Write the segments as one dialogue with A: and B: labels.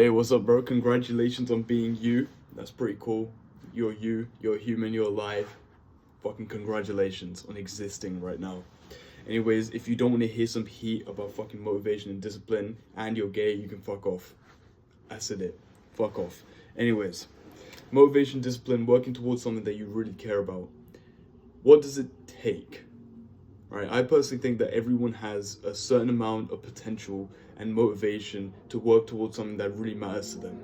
A: Hey, what's up, bro? Congratulations on being you. That's pretty cool. You're a human, you're alive. Fucking congratulations on existing right now. Anyways, if you don't want to hear some heat about fucking motivation and discipline and you're gay, you can fuck off. I said it. Fuck off. Anyways, motivation, discipline, working towards something that you really care about. What does it take? Right? I personally think that everyone has a certain amount of potential and motivation to work towards something that really matters to them.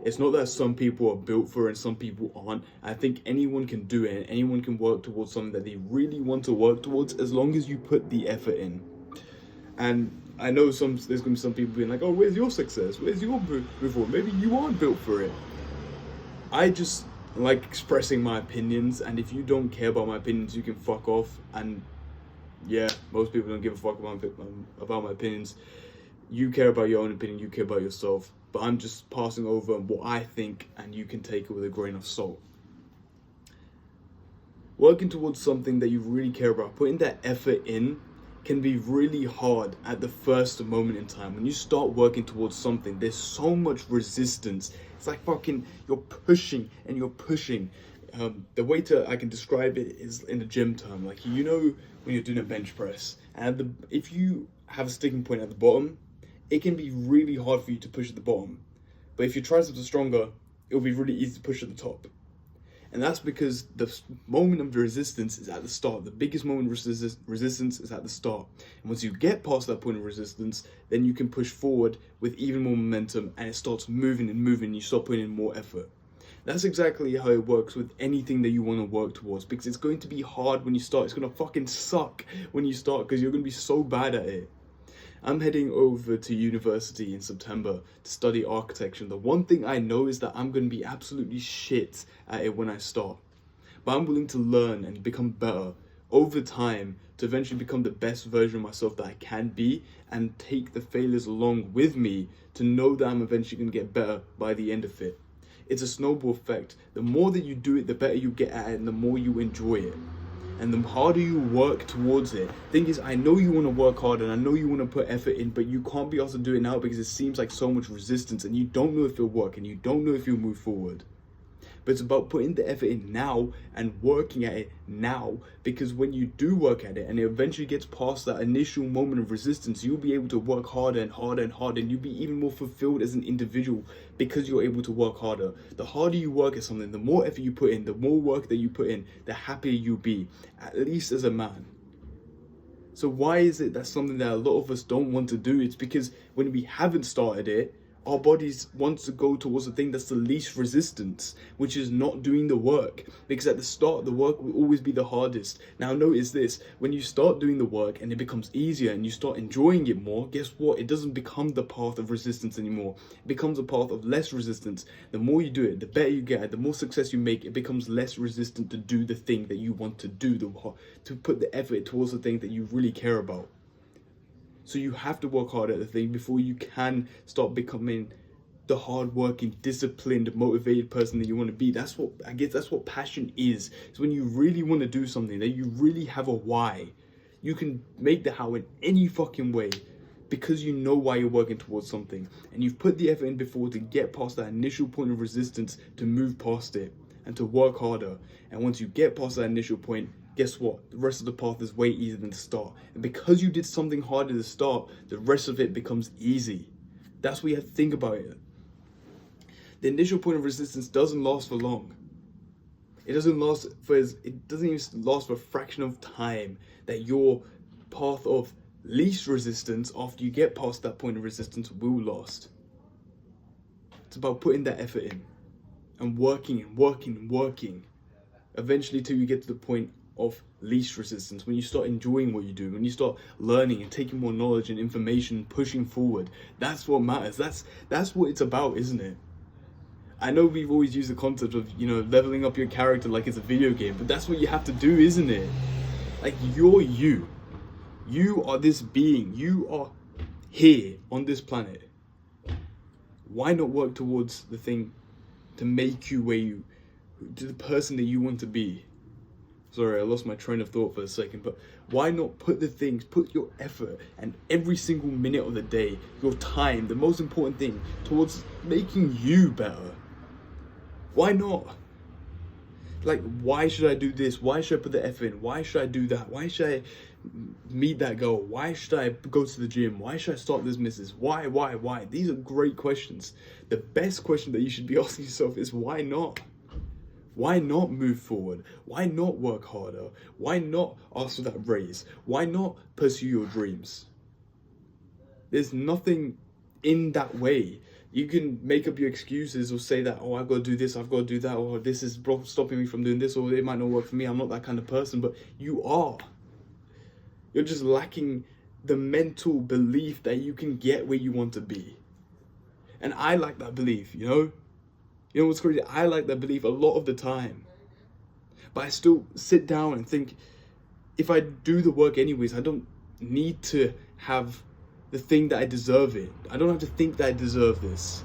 A: It's not that some people are built for it and some people aren't. I think anyone can do it and anyone can work towards something that they really want to work towards as long as you put the effort in. And I know there's gonna be some people being like, "Oh, where's your success? Where's your move forward? Maybe you aren't built for it." I just like expressing my opinions, and if you don't care about my opinions, you can fuck off. And yeah, most people don't give a fuck about my opinions. You care about your own opinion, you care about yourself. But I'm just passing over what I think, and you can take it with a grain of salt. Working towards something that you really care about, putting that effort in, can be really hard at the first moment in time. When you start working towards something, there's so much resistance. It's like fucking, you're pushing and you're pushing. The way I can describe it is in a gym term. Like, you know, when you're doing a bench press, and if you have a sticking point at the bottom, it can be really hard for you to push at the bottom. But if your triceps are stronger, it'll be really easy to push at the top. And that's because the moment of resistance is at the start. The biggest moment of resistance is at the start. And once you get past that point of resistance, then you can push forward with even more momentum, and it starts moving and moving, and you start putting in more effort. That's exactly how it works with anything that you want to work towards, because it's going to be hard when you start. It's going to fucking suck when you start because you're going to be so bad at it. I'm heading over to university in September to study architecture. The one thing I know is that I'm going to be absolutely shit at it when I start. But I'm willing to learn and become better over time to eventually become the best version of myself that I can be, and take the failures along with me to know that I'm eventually going to get better by the end of it. It's a snowball effect. The more that you do it, the better you get at it, and the more you enjoy it. And the harder you work towards it. Thing is, I know you want to work hard and I know you want to put effort in, but you can't be asked to do it now because it seems like so much resistance and you don't know if it'll work and you don't know if you'll move forward. But it's about putting the effort in now and working at it now, because when you do work at it and it eventually gets past that initial moment of resistance, you'll be able to work harder and harder and harder, and you'll be even more fulfilled as an individual because you're able to work harder. The harder you work at something, the more effort you put in, the more work that you put in, the happier you'll be, at least as a man. So why is it that's something that a lot of us don't want to do? It's because when we haven't started it, our bodies want to go towards the thing that's the least resistance, which is not doing the work. Because at the start, the work will always be the hardest. Now notice this, when you start doing the work and it becomes easier and you start enjoying it more, guess what? It doesn't become the path of resistance anymore. It becomes a path of less resistance. The more you do it, the better you get, the more success you make, it becomes less resistant to do the thing that you want to do, to put the effort towards the thing that you really care about. So you have to work hard at the thing before you can start becoming the hardworking, disciplined, motivated person that you want to be. That's what passion is. It's when you really want to do something, that you really have a why. You can make the how in any fucking way because you know why you're working towards something. And you've put the effort in before to get past that initial point of resistance, to move past it and to work harder. And once you get past that initial point, guess what? The rest of the path is way easier than the start. And because you did something hard at the start, the rest of it becomes easy. That's what you have to think about it. The initial point of resistance doesn't last for long. It doesn't even last for a fraction of time that your path of least resistance after you get past that point of resistance will last. It's about putting that effort in and working and working and working, eventually till you get to the point of least resistance, when you start enjoying what you do, when you start learning and taking more knowledge and information and pushing forward. That's what matters. That's what it's about, isn't it? I know we've always used the concept of, leveling up your character like it's a video game, but that's what you have to do, isn't it? Like, you're you. You are this being. You are here on this planet. Why not work towards the thing to make you to the person that you want to be? Sorry, I lost my train of thought for a second, but why not put your effort and every single minute of the day, your time, the most important thing, towards making you better? Why not? Like, why should I do this? Why should I put the effort in? Why should I do that? Why should I meet that goal? Why should I go to the gym? Why should I start this business? Why? These are great questions. The best question that you should be asking yourself is why not? Why not move forward? Why not work harder? Why not ask for that raise? Why not pursue your dreams? There's nothing in that way. You can make up your excuses or say that, oh, I've got to do this, I've got to do that, or this is stopping me from doing this, or it might not work for me. I'm not that kind of person, but you are. You're just lacking the mental belief that you can get where you want to be. And I lack that belief, you know? You know what's crazy? I like that belief a lot of the time. But I still sit down and think, if I do the work anyways, I don't need to have the thing that I deserve it. I don't have to think that I deserve this.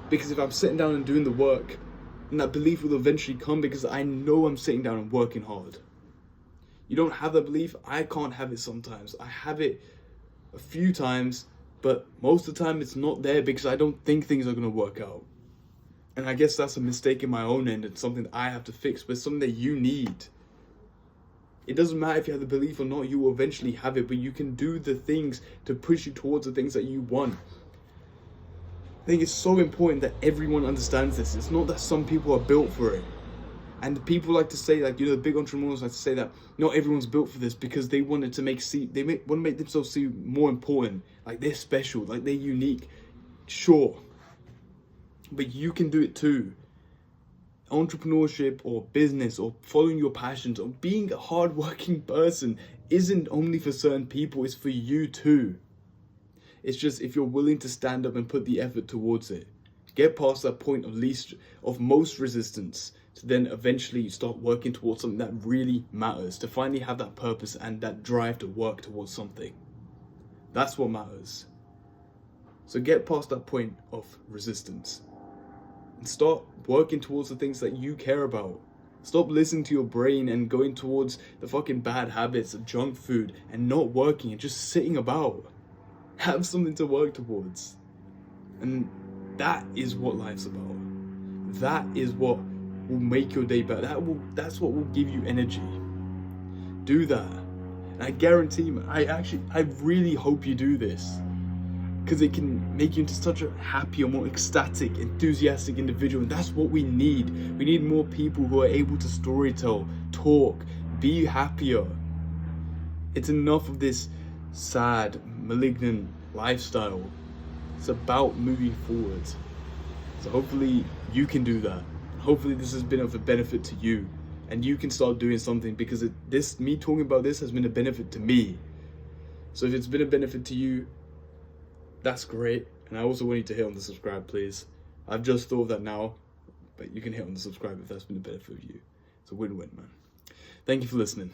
A: Because if I'm sitting down and doing the work, then that belief will eventually come because I know I'm sitting down and working hard. You don't have that belief, I can't have it sometimes. I have it a few times, but most of the time it's not there because I don't think things are going to work out. And I guess that's a mistake in my own end and something that I have to fix, but it's something that you need. It doesn't matter if you have the belief or not, you will eventually have it, but you can do the things to push you towards the things that you want. I think it's so important that everyone understands this. It's not that some people are built for it. And people like to say, like, you know, the big entrepreneurs like to say that not everyone's built for this because they want it to want to make themselves seem more important, like they're special, like they're unique. Sure, but you can do it too. Entrepreneurship or business or following your passions or being a hardworking person isn't only for certain people, it's for you too. It's just if you're willing to stand up and put the effort towards it, get past that point of most resistance, to then eventually start working towards something that really matters, to finally have that purpose and that drive to work towards something. That's what matters. So get past that point of resistance and start working towards the things that you care about. Stop listening to your brain and going towards the fucking bad habits of junk food and not working and just sitting about. Have something to work towards. And that is what life's about. That is what will make your day better. That's what will give you energy. Do that. And I guarantee, man, I really hope you do this. Because it can make you into such a happier, more ecstatic, enthusiastic individual. And that's what we need. We need more people who are able to storytell, talk, be happier. It's enough of this sad, malignant lifestyle. It's about moving forward. So hopefully you can do that. Hopefully this has been of a benefit to you. And you can start doing something because me talking about this has been a benefit to me. So if it's been a benefit to you, that's great. And I also want you to hit on the subscribe, please. I've just thought of that now, but you can hit on the subscribe if that's been a benefit for you. It's a win-win, man. Thank you for listening.